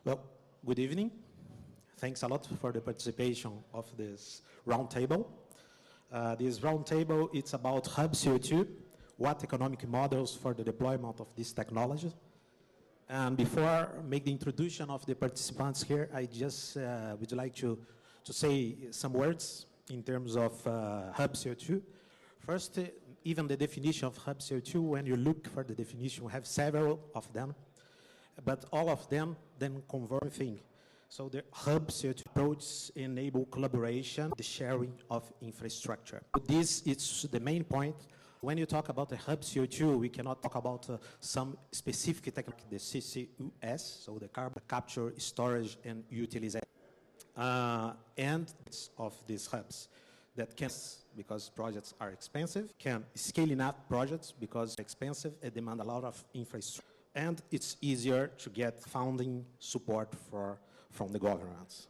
Well, good evening. Thanks a lot for the participation of this roundtable. This roundtable, it's about hub CO2, what economic models for the deployment of this technology. And before make the introduction of the participants here, I just would like to say some words in terms of hub CO2. First, even the definition of hub CO2, when you look for the definition, we have several of them, but all of them then converge thing. So the hub CO2 approach enable collaboration, the sharing of infrastructure. This is the main point. When you talk about the hub CO2, we cannot talk about some specific technique, the CCUS, so the carbon capture, storage, and utilization. And of these hubs that can, because projects are expensive, can scaling up projects because they're expensive and demand a lot of infrastructure. And it's easier to get funding support from the governments.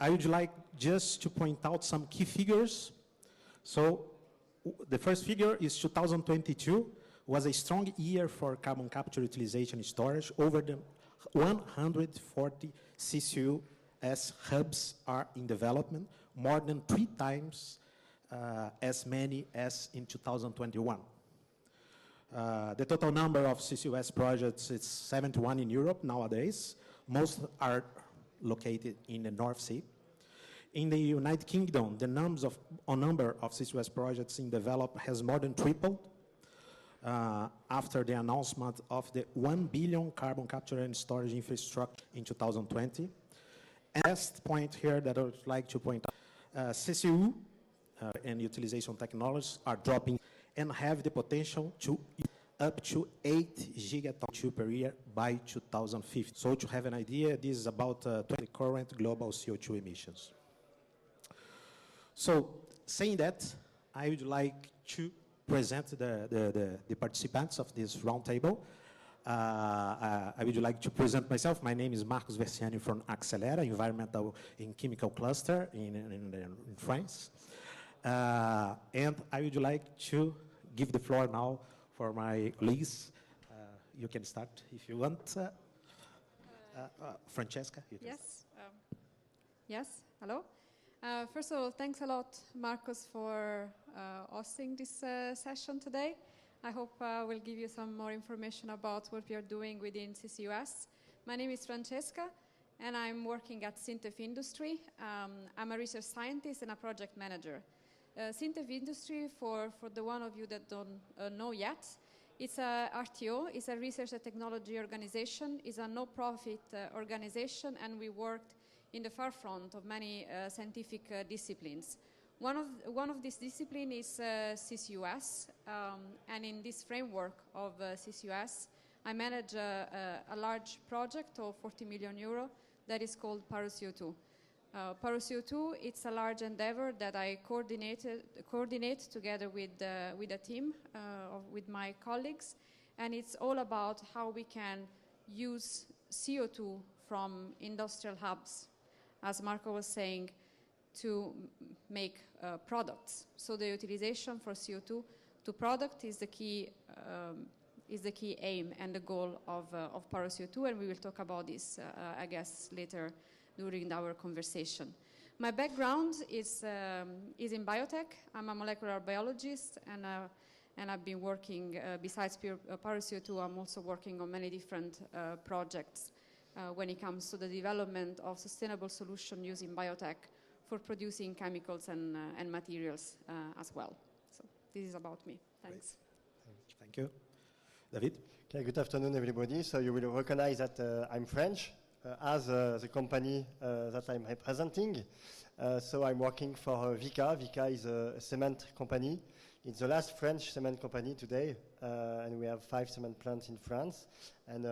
I would like just to point out some key figures. So the first figure is 2022 was a strong year for carbon capture, utilization, and storage. Over the 140 CCUS hubs are in development, more than 3 times as many as in 2021. The total number of CCUS projects is 71 in Europe nowadays. Most are located in the North Sea. In the United Kingdom, the number of CCUS projects in development has more than tripled after the announcement of the 1 billion carbon capture and storage infrastructure in 2020. And last point here that I would like to point out, CCU and utilization technologies are dropping and have the potential to up to 8 gigatons per year by 2050. So to have an idea, this is about 20 current global CO2 emissions. So saying that, I would like to present the participants of this roundtable. I would like to present myself. My name is Marcos Versiani from Accelera, Environmental and Chemical Cluster in France. And I would like to give the floor now for my colleagues. You can start if you want. Francesca, you can yes. Yes, hello. First of all, thanks a lot, Marcos, for hosting this session today. I hope we'll give you some more information about what we are doing within CCUS. My name is Francesca, and I'm working at Syntef Industry. I'm a research scientist and a project manager. Syntef Industry, for the one of you that don't know yet, it's a RTO, it's a research and technology organization, it's a no-profit organization, and we worked in the forefront of many scientific disciplines. One of these disciplines is CCUS, and in this framework of CCUS, I manage a large project of 40 million euro that is called PyroCO2. PyroCO2, it's a large endeavor that I coordinate together with a team, with my colleagues, and it's all about how we can use CO2 from industrial hubs, as Marco was saying, to make products. So the utilization for CO2 to product is the key aim and the goal of PyroCO2, and we will talk about this, I guess, later during our conversation. My background is in biotech. I'm a molecular biologist, and I've been working, besides PyroCO2, I'm also working on many different projects when it comes to the development of sustainable solutions using biotech for producing chemicals and materials as well. So this is about me. Thanks. Great. Thank you. David? Okay, good afternoon, everybody. So you will recognize that I'm French. As the company that I'm representing. So I'm working for Vicat. Vicat is a cement company. It's the last French cement company today, and we have 5 cement plants in France and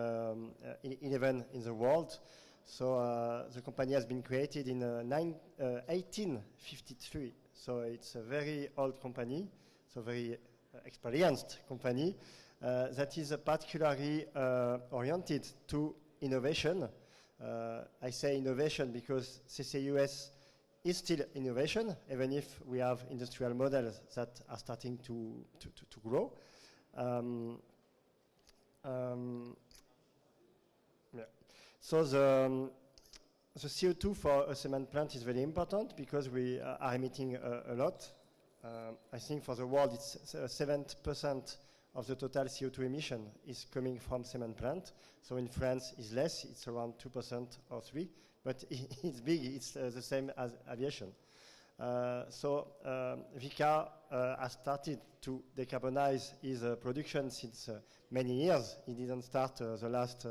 11 in the world. So the company has been created in 1853. So it's a very old company, so very experienced company that is particularly oriented to innovation. I say innovation because CCUS is still innovation, even if we have industrial models that are starting to grow. Yeah. So the CO2 for a cement plant is very important because we are emitting a lot. I think for the world it's 7% of the total CO2 emission is coming from cement plant. So in France it's less, it's around 2% or 3%, but it's big, it's the same as aviation. So Vicat has started to decarbonize its production since many years. It didn't start the last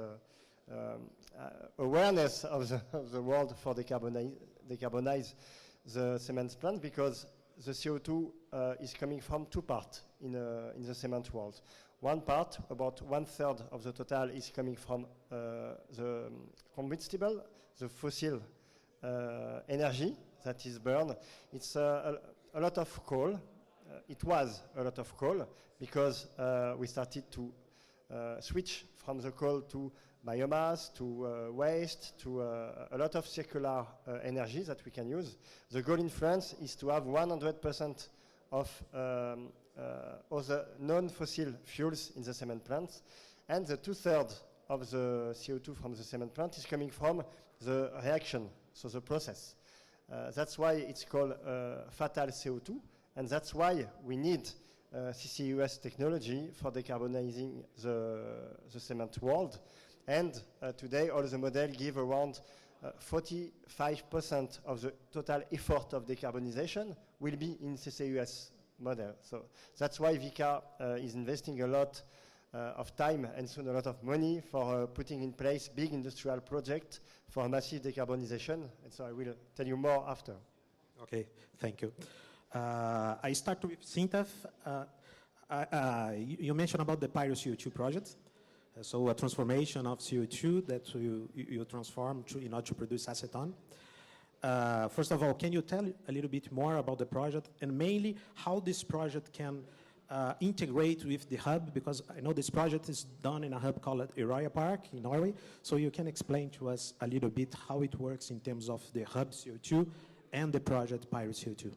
awareness of the world for decarbonize the cement plant because the CO2 is coming from two parts in the cement world. One part, about 1/3 of the total, is coming from the combustible, the fossil energy that is burned. It's a lot of coal. It was a lot of coal because we started to switch from the coal to biomass, to waste, to a lot of circular energy that we can use. The goal in France is to have 100% of other non-fossil fuels in the cement plants, and the 2/3 of the CO2 from the cement plant is coming from the reaction, so the process. That's why it's called fatal CO2, and that's why we need CCUS technology for decarbonizing the cement world. And today, all the models give around 45% of the total effort of decarbonization will be in CCUS model. So that's why Vicat is investing a lot of time and soon a lot of money for putting in place big industrial projects for massive decarbonization. And so I will tell you more after. Okay, thank you. I start with Sintef. You mentioned about the Pyro CO2 project. So a transformation of CO2 that you transform in order to produce acetone. First of all, can you tell a little bit more about the project and mainly how this project can integrate with the hub? Because I know this project is done in a hub called Eroya Park in Norway. So you can explain to us a little bit how it works in terms of the hub CO2 and the project Pyro CO2.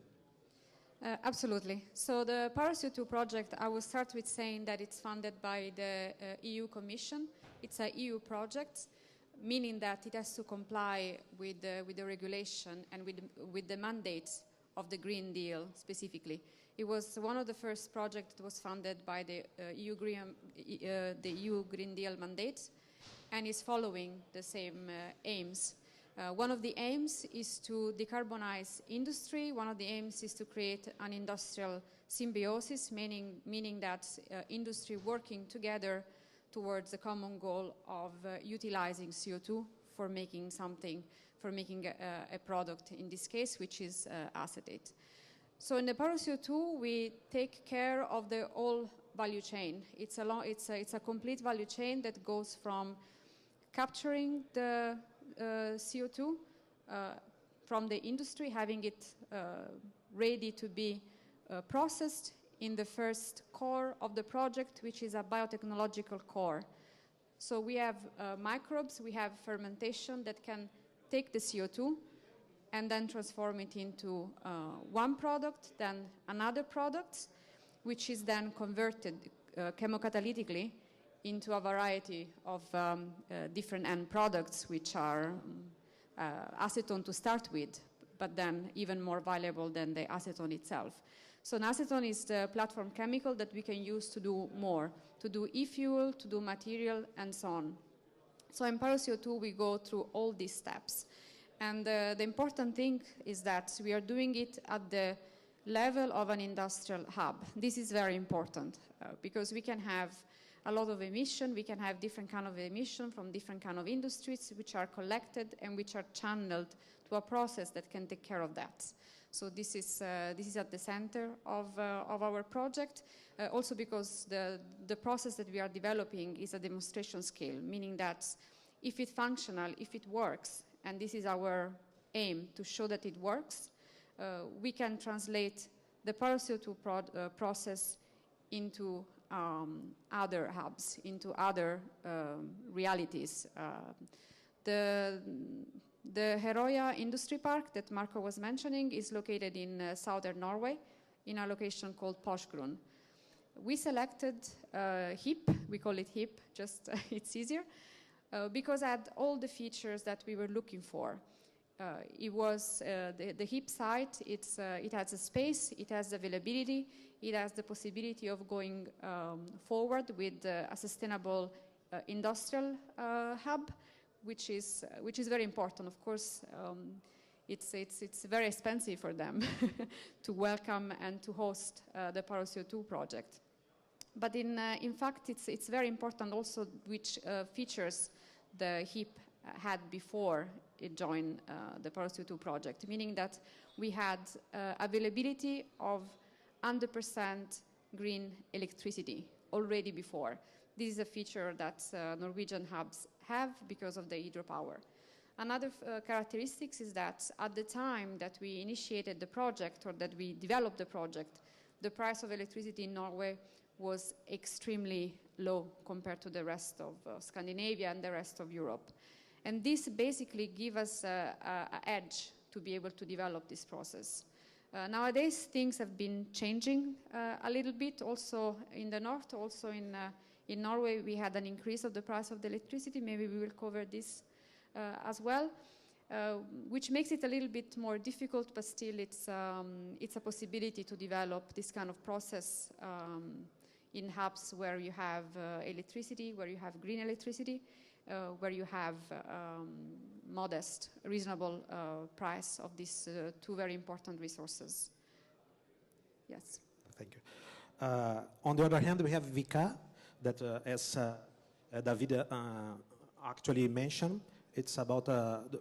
Absolutely. So the Pyro CO2 project, I will start with saying that it's funded by the EU Commission. It's an EU project, meaning that it has to comply with the regulation and with the mandates of the Green Deal specifically. It was one of the first projects that was funded by the EU Green Deal mandates and is following the same aims. One of the aims is to decarbonize industry. One of the aims is to create an industrial symbiosis, meaning that industry working together towards the common goal of utilizing CO2 for making something, for making a product in this case, which is acetate. So in the Pyro CO2, we take care of the whole value chain. It's a complete value chain that goes from capturing the CO2 from the industry, having it ready to be processed in the first core of the project, which is a biotechnological core. So we have microbes, we have fermentation that can take the CO2 and then transform it into one product, then another product, which is then converted chemocatalytically into a variety of different end products, which are acetone to start with, but then even more valuable than the acetone itself. So an acetone is the platform chemical that we can use to do more, to do e-fuel, to do material, and so on. So in Pyro CO2, we go through all these steps. And the important thing is that we are doing it at the level of an industrial hub. This is very important because we can have a lot of emission, we can have different kind of emission from different kind of industries which are collected and which are channeled to a process that can take care of that. So this is at the center of our project, also because the process that we are developing is a demonstration scale, meaning that if it's functional, if it works, and this is our aim to show that it works, we can translate the Pyro CO2 process into other hubs, into other realities. The Herøya Industry Park that Marco was mentioning is located in southern Norway in a location called Porsgrunn. We selected HIP, we call it HIP, just it's easier, because it had all the features that we were looking for. It was the HIP site, it has a space, it has availability, it has the possibility of going forward with a sustainable industrial hub, which is very important. Of course, it's very expensive for them to welcome and to host the Paro CO2 project. But in fact, it's very important also which features the HIP had before it joined the Paro CO2 project, meaning that we had availability of 100% green electricity already before. This is a feature that Norwegian hubs have because of the hydropower. Another characteristic is that at the time that we initiated the project or that we developed the project, the price of electricity in Norway was extremely low compared to the rest of Scandinavia and the rest of Europe. And this basically gives us an edge to be able to develop this process. Nowadays, things have been changing a little bit, also in the north, also in Norway, we had an increase of the price of the electricity. Maybe we will cover this as well, which makes it a little bit more difficult, but still it's a possibility to develop this kind of process in hubs where you have electricity, where you have green electricity, where you have modest, reasonable price of these two very important resources. Yes. Thank you. On the other hand, we have VICA, that as David actually mentioned, it's about,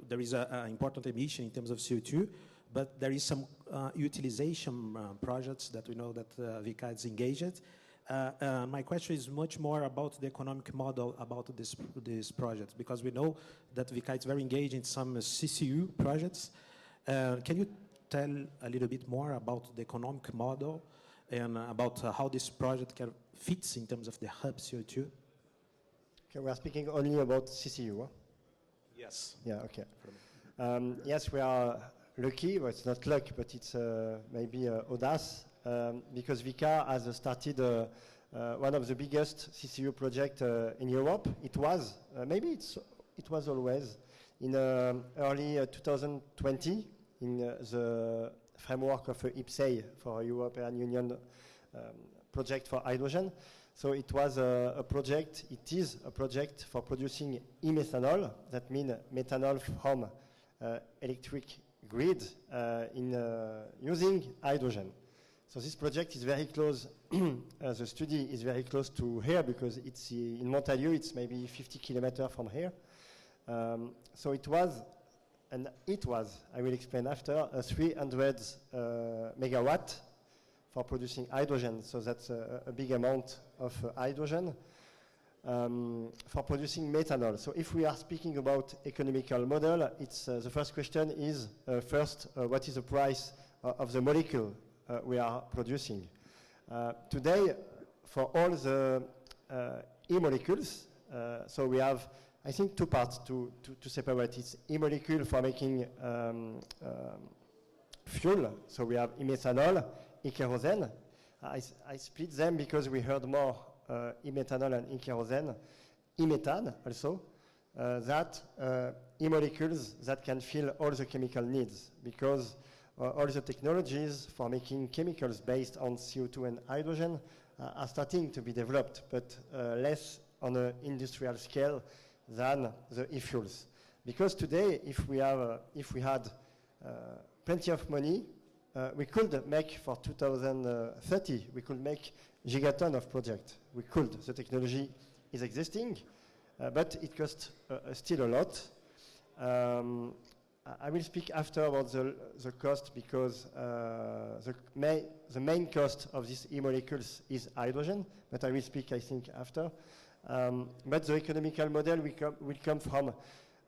there is an important emission in terms of CO2, but there is some utilization projects that we know that VICA is engaged. My question is much more about the economic model about this project, because we know that VICA is very engaged in some CCU projects. Can you tell a little bit more about the economic model and about how this project fits in terms of the hub CO2? Okay, we are speaking only about CCU, huh? Yes. Yeah, okay. Yes, we are lucky, well, it's not luck, but it's maybe audace, because VICA has started one of the biggest CCU projects in Europe. It was, maybe it was always, in early 2020, in the framework of MIX.E for a European Union project for hydrogen. So it was a project, it is a project for producing e-methanol, that means methanol from electric grid using hydrogen. So this project is very close, the study is very close to here because it's in Montalieu, it's maybe 50 kilometers from here. So it was, I will explain after, 300 megawatt for producing hydrogen. So that's a big amount of hydrogen for producing methanol. So if we are speaking about economical model, it's the first question is first, what is the price of the molecule we are producing? Today, for all the e-molecules, so we have, I think, two parts to separate. It's e-molecule for making fuel. So we have e-methanol, e-kerosene. I split them because we heard more e-methanol and e-kerosene, e-methane also, that e-molecules that can fill all the chemical needs, because all the technologies for making chemicals based on CO2 and hydrogen are starting to be developed, but less on an industrial scale than the e-fuels. Because today, if we had plenty of money, we could make for 2030, we could make gigaton of projects. We could. The technology is existing, but it costs still a lot. I will speak after about the cost because the main cost of these e-molecules is hydrogen, but I will speak, I think, after. But the economical model will come from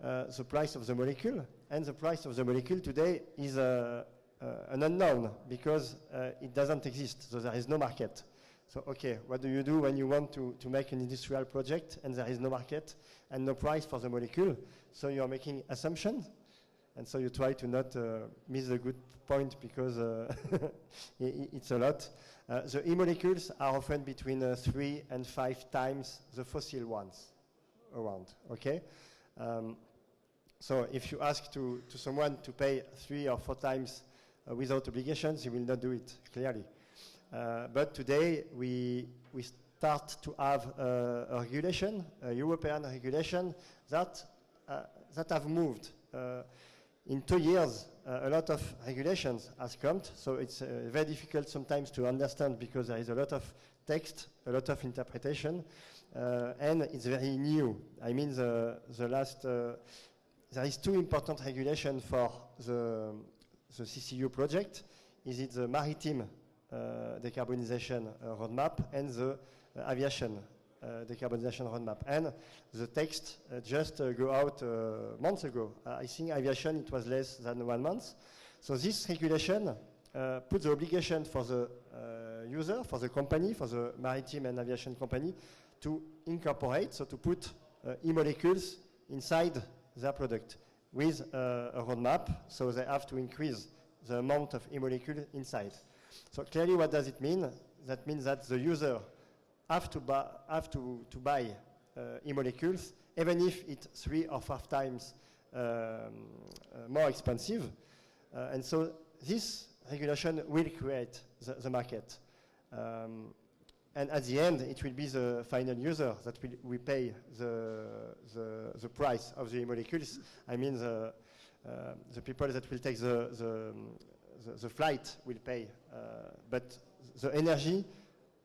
the price of the molecule, and the price of the molecule today is an unknown because it doesn't exist, so there is no market. So, okay, what do you do when you want to make an industrial project and there is no market and no price for the molecule? So you are making assumptions, and so you try to not miss the good point because it's a lot. The e-molecules are often between 3 and 5 times the fossil ones. around. Okay. So if you ask to someone to pay 3 or 4 times without obligations, he will not do it, clearly. But today we start to have a regulation, a European regulation that have moved. In 2 years, a lot of regulations has come, so it's very difficult sometimes to understand because there is a lot of text, a lot of interpretation, and it's very new. I mean, the last, there is 2 important regulations for the CCU project. Is it the maritime decarbonization roadmap and the aviation decarbonization roadmap? And the text just go out months ago. I think aviation, it was less than 1 month. So this regulation puts the obligation for the user, for the company, for the maritime and aviation company to incorporate, so to put e-molecules inside their product with a roadmap, so they have to increase the amount of e-molecule inside. So clearly, what does it mean? That means that the user have to buy e-molecules, even if it's 3 or 4 times more expensive. And so this regulation will create the market. And at the end, it will be the final user that will pay the price of the e-molecules. I mean, the people that will take the flight will pay. But the energy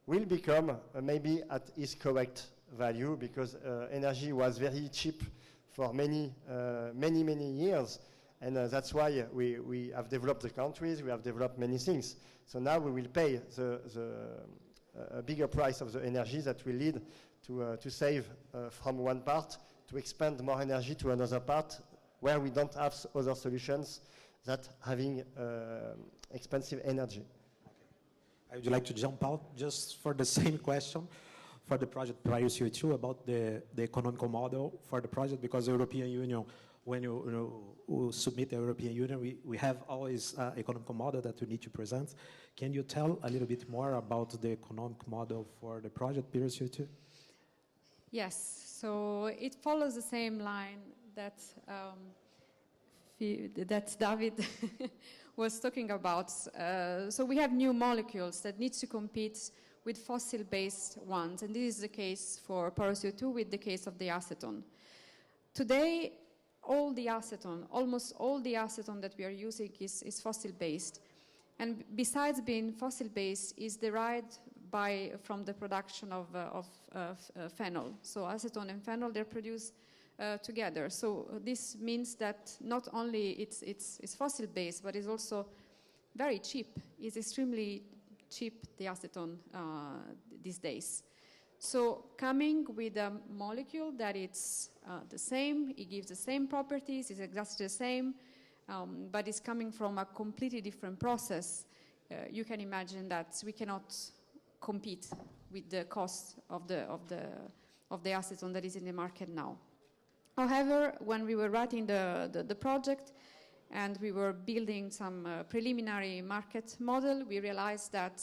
will become maybe at its correct value, because energy was very cheap for many years. And that's why we have developed the countries, we have developed many things. So now we will pay a bigger price of the energy that will lead to save from one part, to expand more energy to another part, where we don't have other solutions that having expensive energy. I would like to jump out just for the same question for the project prior CO2 about the economical model for the project, because the European Union, when you submit the European Union, we have always economical model that we need to present. Can you tell a little bit more about the economic model for the project prior CO2? Yes, so it follows the same line that David was talking about. So we have new molecules that need to compete with fossil-based ones, and this is the case for CO2 with the case of the acetone. Today, almost all the acetone that we are using is fossil-based, and besides being fossil-based, is derived from the production of phenol. So acetone and phenol, they're produced together. So this means that not only it's fossil-based, but it's also very cheap. It's extremely cheap, the acetone these days. So coming with a molecule that it's the same, it gives the same properties, it's exactly the same, but it's coming from a completely different process, you can imagine that we cannot compete with the cost of the acetone that is in the market now. However, when we were writing the project and we were building some preliminary market model, we realized that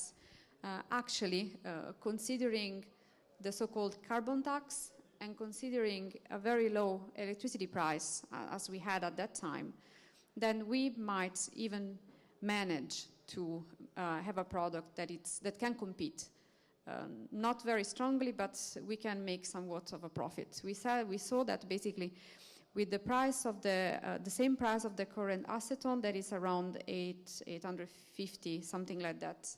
actually considering the so-called carbon tax and considering a very low electricity price as we had at that time, then we might even manage to have a product that can compete. Not very strongly, but we can make somewhat of a profit. We saw that basically with the price of the same price of the current acetone, that is around 850, something like that,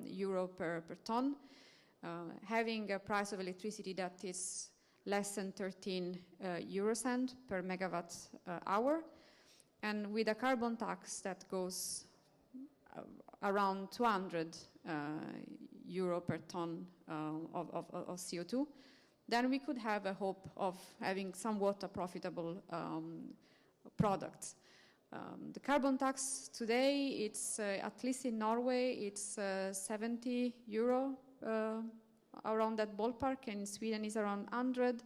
euro per ton, having a price of electricity that is less than 13 euro cent per megawatt hour, and with a carbon tax that goes around 200 euro per ton of CO2, then we could have a hope of having somewhat a profitable product. The carbon tax today, it's at least in Norway, it's 70 euro, around that ballpark, and in Sweden is around 100,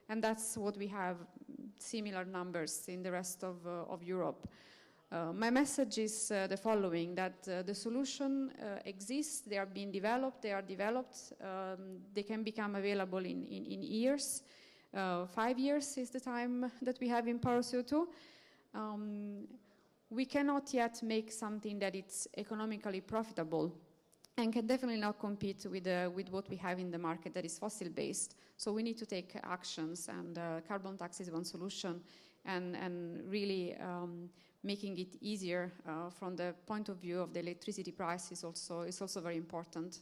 and that's what we have, similar numbers in the rest of Europe. My message is the following, that the solution exists, they are being developed, they can become available in years. 5 years is the time that we have in power CO2. We cannot yet make something that it's economically profitable and can definitely not compete with what we have in the market that is fossil-based. So we need to take actions, and carbon tax is one solution, and really making it easier from the point of view of the electricity price is also very important.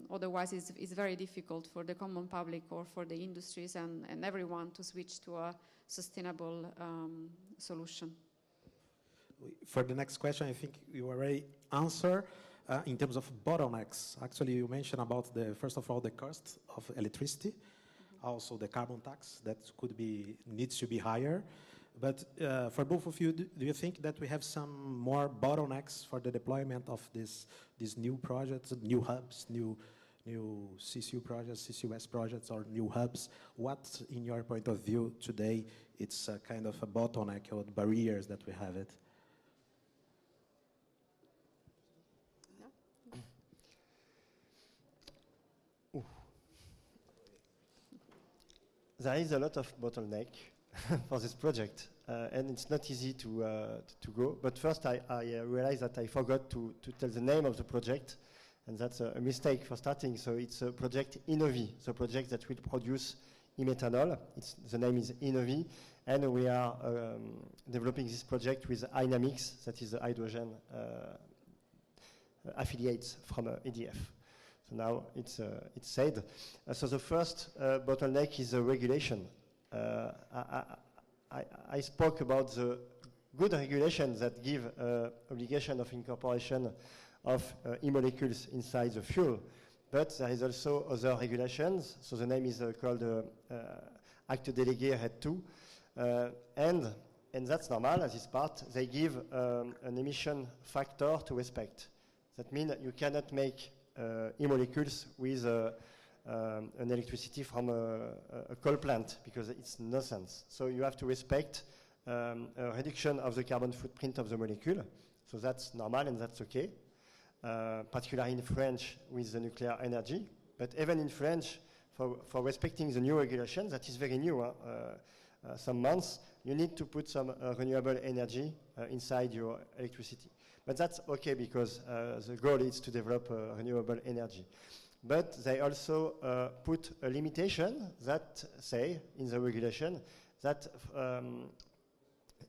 Otherwise, it's very difficult for the common public or for the industries and everyone to switch to a sustainable solution. For the next question, I think you already answered. In terms of bottlenecks, actually you mentioned about first of all, the cost of electricity, also the carbon tax that needs to be higher. But for both of you, do you think that we have some more bottlenecks for the deployment of these new projects, new hubs, new CCU projects, CCUS projects, or new hubs? What, in your point of view today, it's a kind of a bottleneck or barriers that we have it? There is a lot of bottleneck for this project, and it's not easy to go. But first, I realized that I forgot to tell the name of the project, and that's a mistake for starting. So it's a project Innovi, the project that will produce e-methanol. The name is Innovi, and we are developing this project with MIX.E, that is the hydrogen affiliates from EDF. So now it's said. So the first bottleneck is the regulation. I spoke about the good regulations that give obligation of incorporation of e-molecules inside the fuel. But there is also other regulations. So the name is called Acte Délégué RED 2. And that's normal as this part. They give an emission factor to respect. That means you cannot make e-molecules with an electricity from a coal plant, because it's nonsense. So you have to respect a reduction of the carbon footprint of the molecule. So that's normal and that's okay, particularly in French with the nuclear energy. But even in French, for respecting the new regulation, that is very new, some months, you need to put some renewable energy inside your electricity. But that's okay, because the goal is to develop renewable energy. But they also put a limitation that say in the regulation that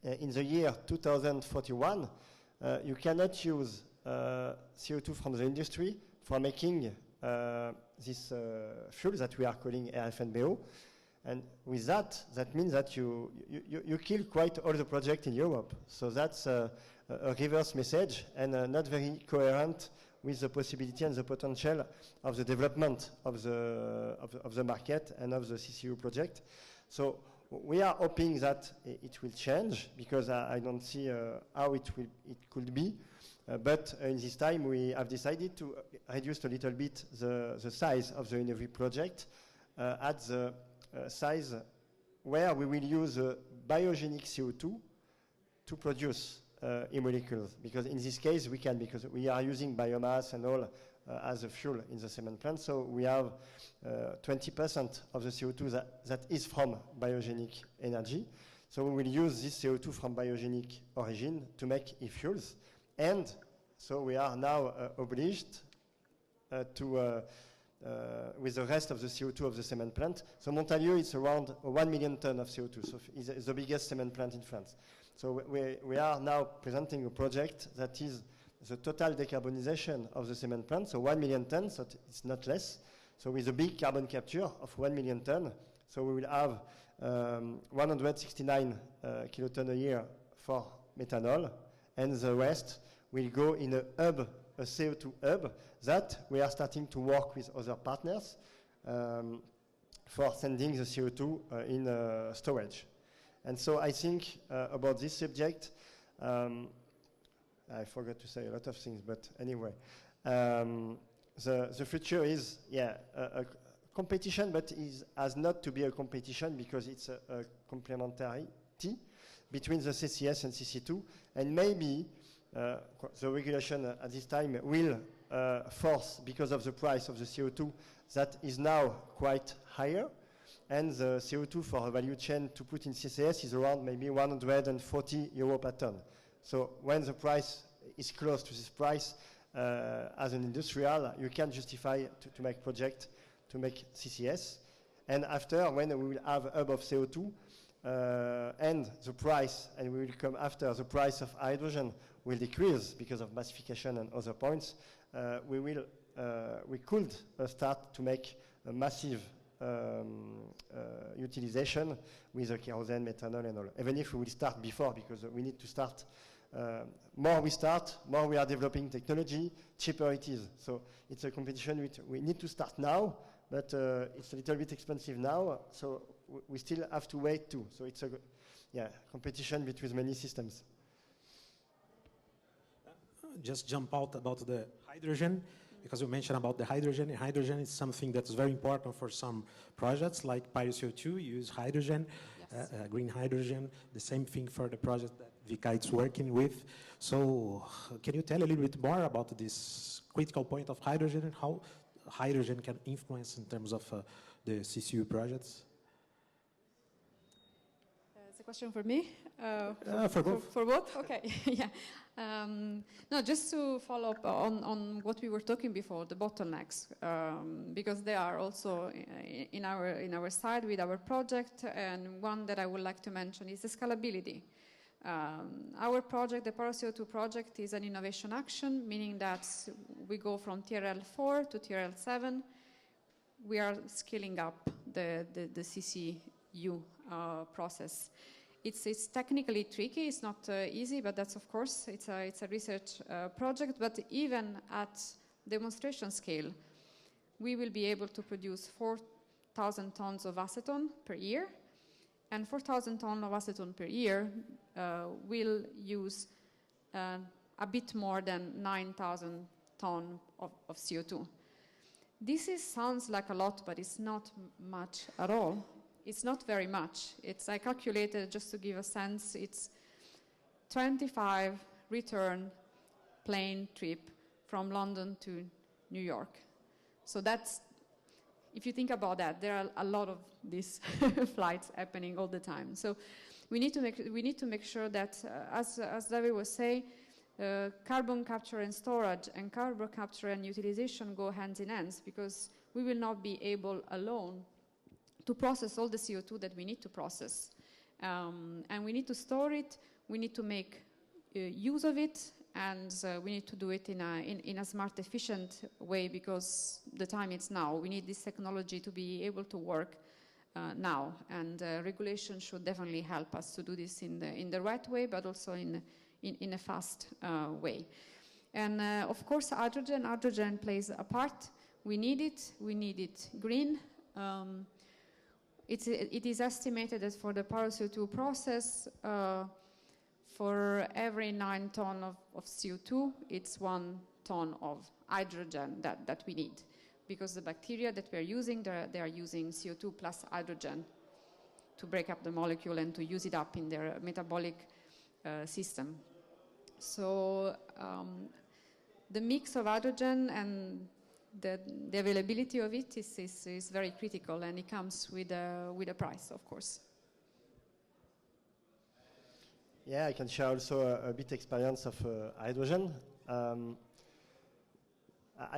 in the year 2041, you cannot use CO2 from the industry for making this fuel that we are calling RFNBO. And with that means that you kill quite all the projects in Europe. So that's a reverse message, and not very coherent with the possibility and the potential of the development of the market and of the CCU project. So we are hoping that it will change, because I don't see how it could be. But in this time, we have decided to reduce a little bit the size of the Innovi project at the size where we will use biogenic CO2 to produce e-molecules, because in this case we can, because we are using biomass and all as a fuel in the cement plant. So we have 20% of the CO2 that is from biogenic energy. So we will use this CO2 from biogenic origin to make e-fuels. And so we are now obliged to with the rest of the CO2 of the cement plant. So Montalieu is around 1 million tons of CO2, so it's the biggest cement plant in France. So we are now presenting a project that is the total decarbonization of the cement plant, so 1 million tons, so it's not less. So with a big carbon capture of 1 million tons, so we will have 169 kilotons a year for methanol, and the rest will go in a hub, a CO2 hub, that we are starting to work with other partners for sending the CO2 in storage. And so I think about this subject, I forgot to say a lot of things, but anyway, the future is, a competition, but has not to be a competition, because it's a complementarity between the CCS and CC2, and maybe the regulation at this time will force, because of the price of the CO2 that is now quite higher, and the CO2 for a value chain to put in CCS is around maybe 140 euro per ton. So when the price is close to this price, as an industrial, you can justify to make project, to make CCS. And after, when we will have a hub of CO2, and the price, and we will come after, the price of hydrogen will decrease because of massification and other points, we could start to make a massive utilization with the kerosene, methanol and all. Even if we will start before, because we need to start, more we start, more we are developing technology, cheaper it is. So it's a competition which we need to start now, but it's a little bit expensive now, so we still have to wait too. So it's a competition between many systems. Just jump out about the hydrogen, because you mentioned about the hydrogen. Hydrogen is something that's very important for some projects, like PyroCO2, use hydrogen, Yes. Green hydrogen, the same thing for the project that GIEC is working with. So can you tell a little bit more about this critical point of hydrogen and how hydrogen can influence in terms of the CCU projects? It's a question for me? For both. For both? Okay, yeah. No, just to follow up on what we were talking before, the bottlenecks, because they are also in our side with our project, and one that I would like to mention is the scalability. Our project, the PyroCO2 project, is an innovation action, meaning that we go from TRL 4 to TRL 7. We are scaling up the CCU process. It's technically tricky, it's not easy, but that's of course, it's a research project, but even at demonstration scale, we will be able to produce 4,000 tons of acetone per year, and 4,000 tons of acetone per year will use a bit more than 9,000 tons of CO2. This sounds like a lot, but it's not much at all. It's not very much. I calculated, just to give a sense, it's 25 return plane trip from London to New York. So that's, if you think about that, there are a lot of these flights happening all the time. So we need to make sure that, as David was saying, carbon capture and storage and carbon capture and utilization go hand in hand, because we will not be able alone to process all the CO2 that we need to process. And we need to store it, we need to make use of it, and we need to do it in a smart, efficient way, because the time is now. We need this technology to be able to work now, and regulation should definitely help us to do this in the right way, but also in a fast way. And of course, hydrogen plays a part. We need it green. It is estimated that for the PyroCO2 process, for every 9 tons of CO2, it's 1 ton of hydrogen that we need. Because the bacteria that we're using, they are using CO2 plus hydrogen to break up the molecule and to use it up in their metabolic system. So the mix of hydrogen and the availability of it is very critical, and it comes with a price, of course. Yeah, I can share also a bit experience of hydrogen. I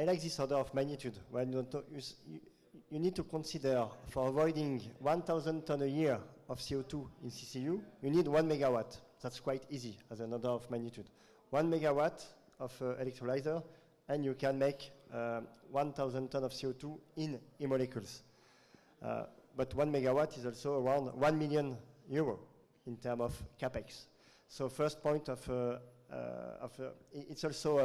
like this order of magnitude. When you need to consider, for avoiding 1,000 tons a year of CO2 in CCU, you need 1 megawatt. That's quite easy as an order of magnitude. 1 megawatt of electrolyzer, and you can make 1,000 tons of CO2 in e-molecules. But 1 megawatt is also around 1 million euro in terms of capex. So first point it's also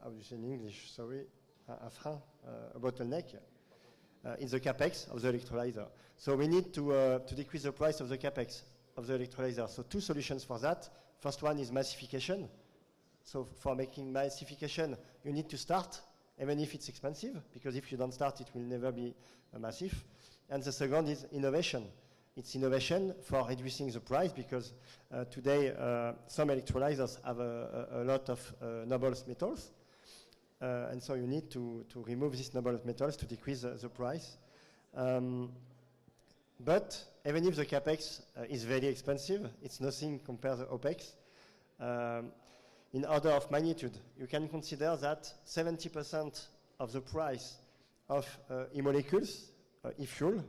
how do you say in English? Sorry, a frein, a bottleneck. In the capex of the electrolyzer. So we need to decrease the price of the capex of the electrolyzer. So 2 solutions for that. First one is massification. So for making massification, you need to start, even if it's expensive, because if you don't start, it will never be massive. And the second is innovation. It's innovation for reducing the price, because today some electrolyzers have a lot of noble metals. And so you need to remove these noble metals to decrease the price. But even if the capex is very expensive, it's nothing compared to OPEX. In order of magnitude, you can consider that 70% of the price of e-molecules, e-fuel,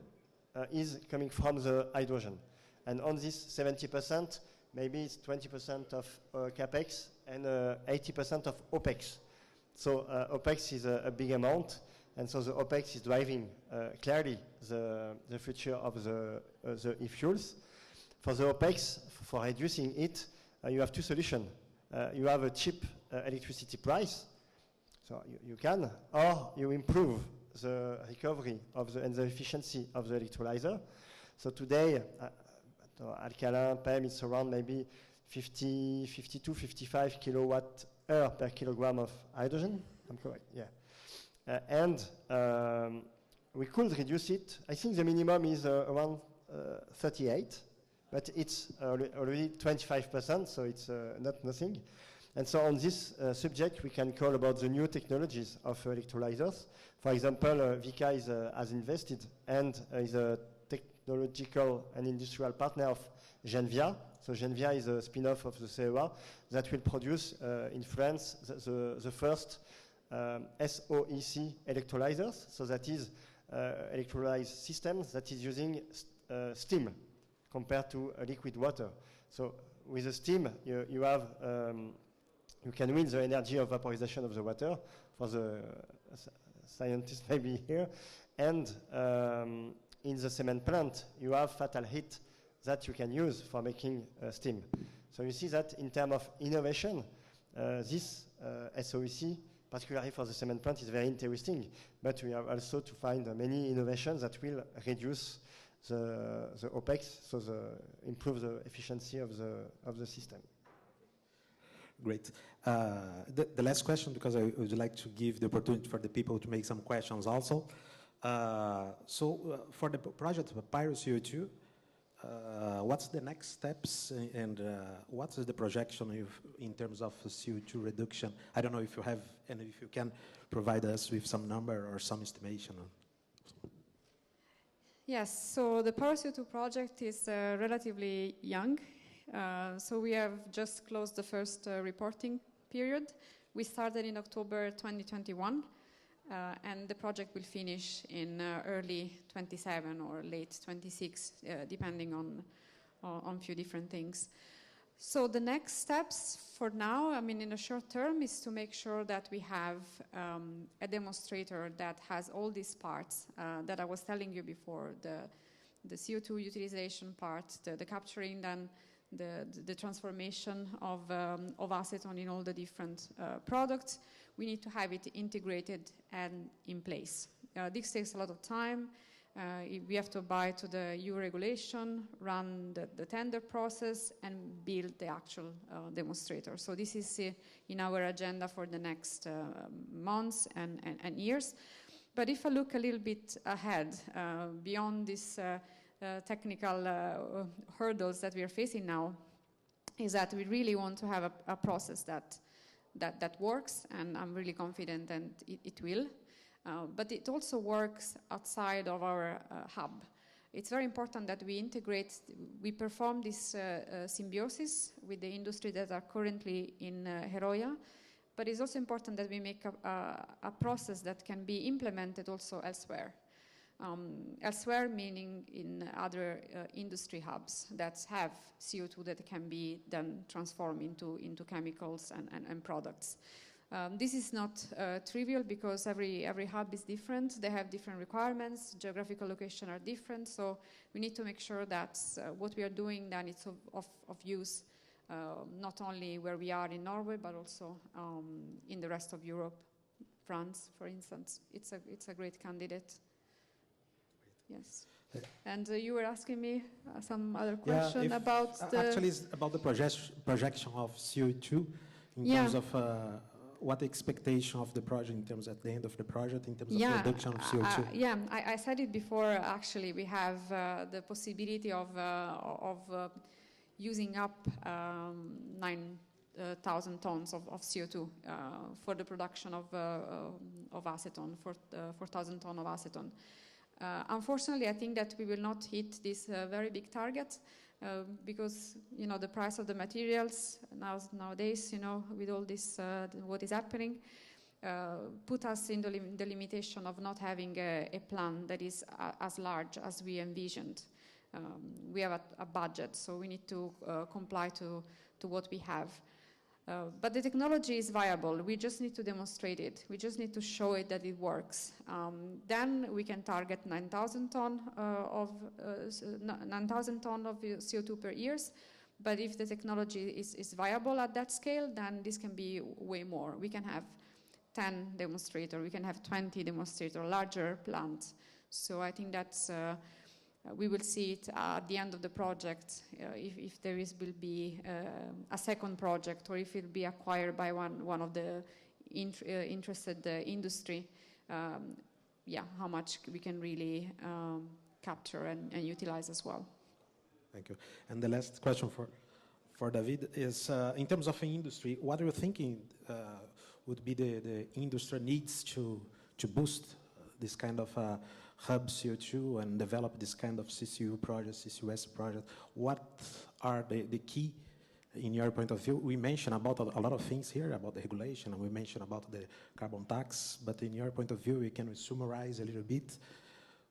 is coming from the hydrogen. And on this 70%, maybe it's 20% of capex and 80% of OPEX. So OPEX is a big amount, and so the OPEX is driving clearly the future of the e-fuels. For the OPEX, for reducing it, you have two solutions. You have a cheap electricity price, so you can, or you improve the recovery of and the efficiency of the electrolyzer. So today, alkaline, PEM, it's around maybe 52, 55 kilowatt hour per kilogram of hydrogen. I'm correct, yeah. And we could reduce it. I think the minimum is around 38, but it's already 25%, so it's not nothing. And so on this subject, we can call about the new technologies of electrolyzers. For example, VICA has invested and is a technological and industrial partner of Genvia. So Genvia is a spin-off of the CEA that will produce in France the first SOEC electrolyzers. So that is electrolyzer systems that is using steam compared to liquid water. So with the steam, you have you can win the energy of vaporization of the water for the scientists maybe here. And in the cement plant, you have fatal heat that you can use for making steam. So you see that in terms of innovation, this SOEC, particularly for the cement plant, is very interesting. But we have also to find many innovations that will reduce the OPEX, so improve the efficiency of the system. Great. The last question, because I would like to give the opportunity for the people to make some questions also. For the project of PyroCO2, what's the next steps and what is the projection in terms of CO2 reduction? I don't know if you have, and if you can provide us with some number or some estimation. Yes, so the PyroCO2 project is relatively young. So we have just closed the first reporting period. We started in October 2021, and the project will finish in early 27 or late 26, depending on few different things. So the next steps for now, I mean, in the short term, is to make sure that we have a demonstrator that has all these parts that I was telling you before, the CO2 utilization part, the capturing, then the transformation of acetone in all the different products. We need to have it integrated and in place. This takes a lot of time. We have to abide to the EU regulation, run the tender process, and build the actual demonstrator. So this is in our agenda for the next months and years. But if I look a little bit ahead, beyond these technical hurdles that we are facing now, is that we really want to have a process that works, and I'm really confident that it will. But it also works outside of our hub. It's very important that we perform this symbiosis with the industry that are currently in Heroia, but it's also important that we make a process that can be implemented also elsewhere. Elsewhere meaning in other industry hubs that have CO2 that can be then transformed into chemicals and products. This is not trivial because every hub is different. They have different requirements. Geographical location are different. So we need to make sure that what we are doing then is of use, not only where we are in Norway, but also in the rest of Europe, France, for instance. It's a great candidate. Yes. And you were asking me some other question about Actually, it's about the projection of CO2 in terms of what expectation of the project in terms at the end of the project in terms of reduction of CO2. I said it before. Actually, we have the possibility of using up 9,000 tons of CO2 for the production of acetone, 4,000 tons of acetone. Unfortunately, I think that we will not hit this very big target because the price of the materials nowadays, with all this what is happening, put us in the limitation of not having a plan that is as large as we envisioned. We have a budget, so we need to comply to what we have. But the technology is viable. We just need to demonstrate it. We just need to show it that it works. Then we can target 9,000 tons of CO2 per year. But if the technology is viable at that scale, then this can be way more. We can have 10 demonstrators. We can have 20 demonstrators, larger plants. So I think that's we will see it at the end of the project if there will be a second project or if it will be acquired by one of the interested industry. How much we can really capture and utilize as well. Thank you. And the last question for David is, in terms of industry, what are you thinking would be the industry needs to boost this kind of hub CO2 and develop this kind of CCU project, CCUS project? What are the key, in your point of view? We mentioned about a lot of things here, about the regulation, and we mentioned about the carbon tax, but in your point of view, we can summarize a little bit,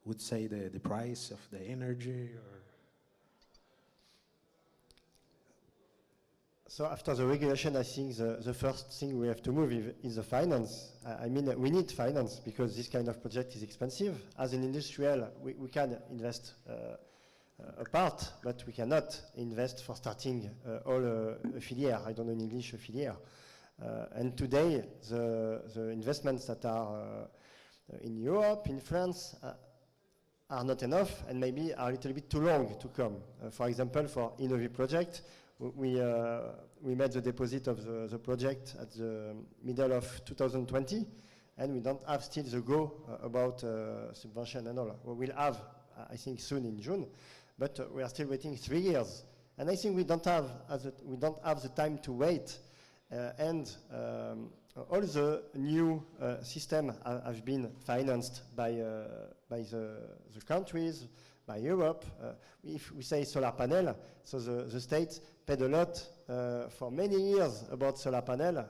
would say the price of the energy, or... So after the regulation, I think the first thing we have to move is the finance. I mean, we need finance because this kind of project is expensive. As an industrial, we can invest a part, but we cannot invest for starting all a filière. I don't know in English, a filière. And today, the investments that are in Europe, in France, are not enough and maybe are a little bit too long to come. For example, for Innovi project, we made the deposit of the project at the middle of 2020, and we don't have still the go about subvention and all. We will have, I think, soon in June, but we are still waiting 3 years. And I think we don't have the time to wait. And all the new system have been financed by the countries, by Europe. If we say solar panel, so the state paid a lot for many years about solar panel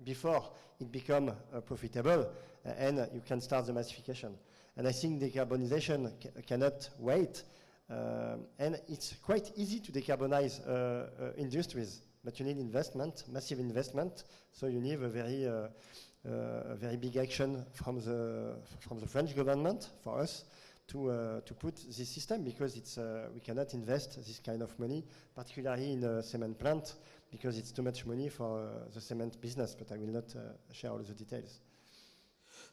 before it become profitable, and you can start the massification. And I think decarbonization cannot wait, and it's quite easy to decarbonize industries, but you need investment, massive investment, so you need a very big action from the French government for us to put this system, because it's we cannot invest this kind of money, particularly in a cement plant, because it's too much money for the cement business, but I will not share all the details.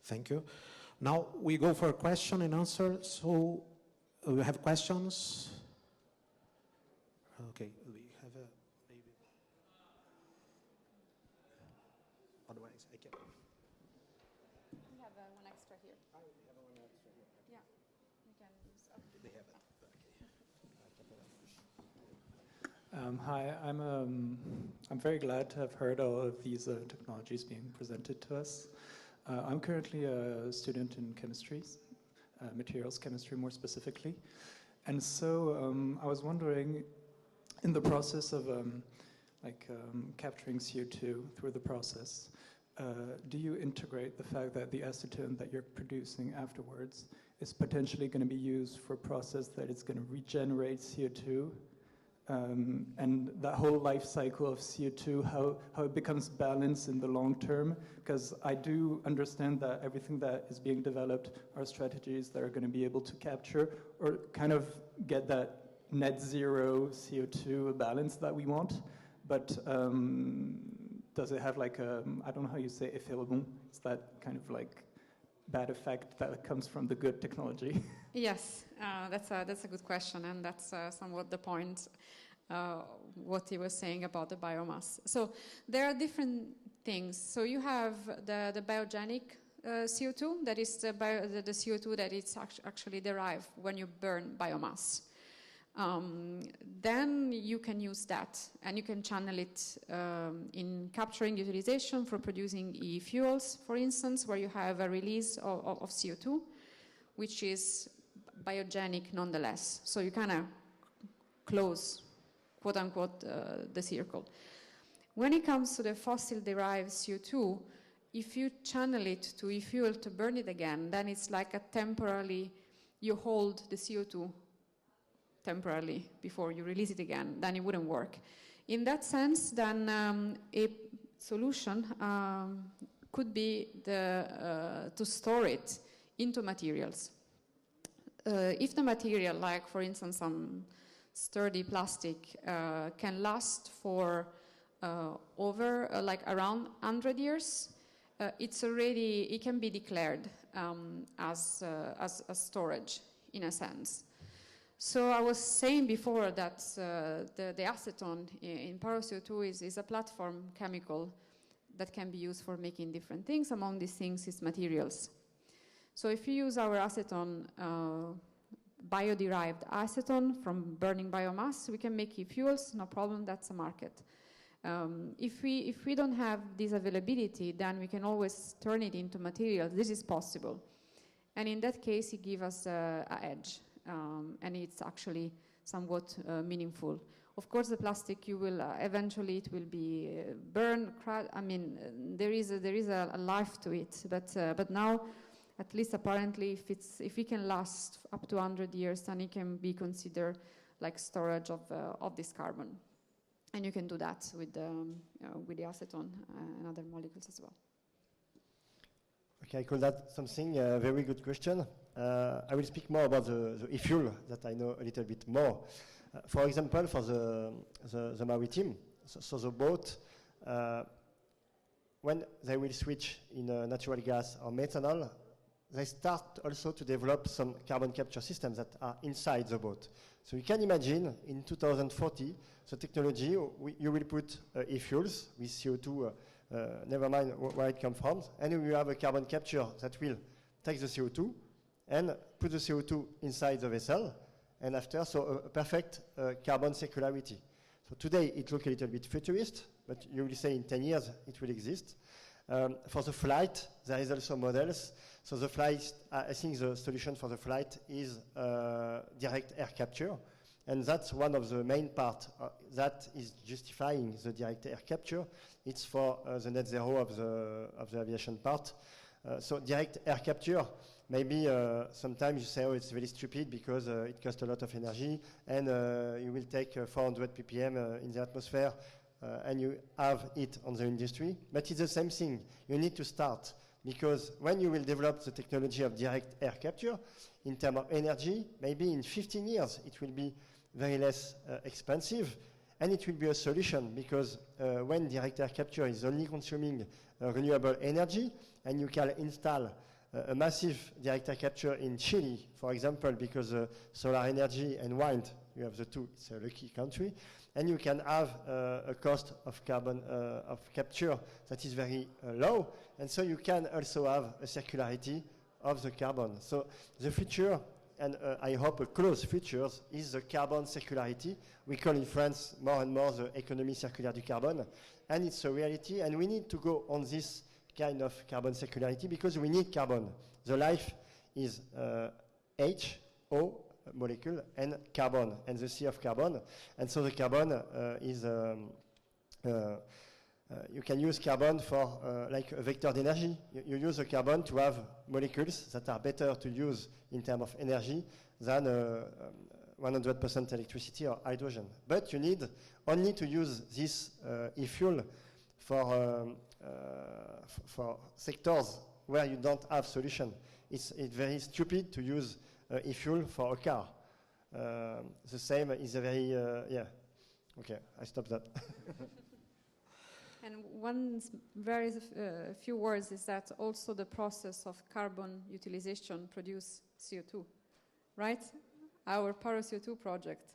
Thank you. Now we go for question and answer. So we have questions. Okay, we have a maybe. Otherwise, I can. We have one extra here. Oh, we have one extra here. Yeah, you can use. They have it. Hi, I'm very glad to have heard all of these technologies being presented to us. I'm currently a student in chemistry, materials chemistry more specifically, and so I was wondering, in the process of capturing CO2 through the process, do you integrate the fact that the acetone that you're producing afterwards is potentially going to be used for a process that is going to regenerate CO2? And that whole life cycle of CO2, how it becomes balanced in the long term, because I do understand that everything that is being developed are strategies that are going to be able to capture or kind of get that net zero CO2 balance that we want, but does it have like a, I don't know how you say effet? It's that kind of like bad effect that comes from the good technology? Yes, that's a good question, and that's somewhat the point, what he was saying about the biomass. So there are different things. So you have the biogenic CO2, that is the CO2 that is actually derived when you burn biomass. Then you can use that, and you can channel it in capturing utilization for producing e-fuels, for instance, where you have a release of CO2. which is biogenic nonetheless. So you kind of close, quote unquote, the circle. When it comes to the fossil-derived CO2, if you channel it to e-fuel to burn it again, then it's like a temporarily, you hold the CO2 temporarily before you release it again, then it wouldn't work. In that sense, then a solution could be to store it into materials. If the material, like for instance some sturdy plastic, can last for over like around 100 years, it can be declared as storage in a sense. So I was saying before that the acetone in PyroCO2 is a platform chemical that can be used for making different things. Among these things is materials. So if you use our acetone, bio-derived acetone from burning biomass, we can make e-fuels, no problem, that's a market. If we don't have this availability, then we can always turn it into materials. This is possible. And in that case, it gives us an edge. And it's actually somewhat meaningful. Of course, the plastic, you will eventually it will be burned. I mean, there is a life to it. But now, at least apparently, if it can last up to 100 years, then it can be considered like storage of this carbon. And you can do that with the acetone and other molecules as well. Okay, I call that something a very good question. I will speak more about the e-fuel that I know a little bit more. For example, for the maritime, so the boat, when they will switch in natural gas or methanol, they start also to develop some carbon capture systems that are inside the boat. So you can imagine in 2040, the technology, you will put e-fuels with CO2, never mind where it comes from, and you will have a carbon capture that will take the CO2 and put the CO2 inside the vessel, and after, so a perfect carbon circularity. So today it looks a little bit futurist, but you will say in 10 years it will exist. For the flight, there is also models. So the flight, I think the solution for the flight is direct air capture, and that's one of the main parts that is justifying the direct air capture. It's for the net zero of the aviation part. So direct air capture, maybe sometimes you say, oh, it's very stupid because it costs a lot of energy, and you will take 400 ppm in the atmosphere, and you have it on the industry. But it's the same thing. You need to start, because when you will develop the technology of direct air capture, in terms of energy, maybe in 15 years, it will be very less expensive, and it will be a solution, because when direct air capture is only consuming renewable energy, and you can install a massive direct air capture in Chile, for example, because solar energy and wind, you have the two, it's a lucky country, and you can have a cost of carbon of capture that is very low, and so you can also have a circularity of the carbon. So the future, and I hope a close future, is the carbon circularity. We call in France more and more the économie circulaire du carbone, and it's a reality, and we need to go on this kind of carbon circularity because we need carbon. The life is H, O molecule, and carbon, and the C of carbon, and so the carbon is you can use carbon for like a vector d'energy. You use the carbon to have molecules that are better to use in terms of energy than 100% electricity or hydrogen. But you need only to use this e-fuel for sectors where you don't have solution. It's very stupid to use e-fuel for a car. The same is a very, yeah. Okay, I stop that. And one very few words is that also the process of carbon utilization produce CO2, right? Our PyroCO2 project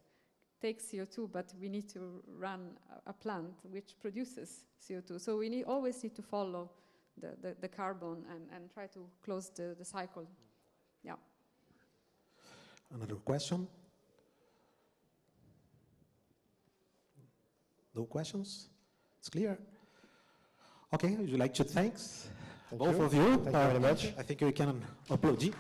takes CO2, but we need to run a plant which produces CO2. So we always need to follow the carbon and try to close the cycle. Yeah. Another question? No questions? It's clear. Okay, would you like to thank both of you? Thank you very much. I think we can applaud.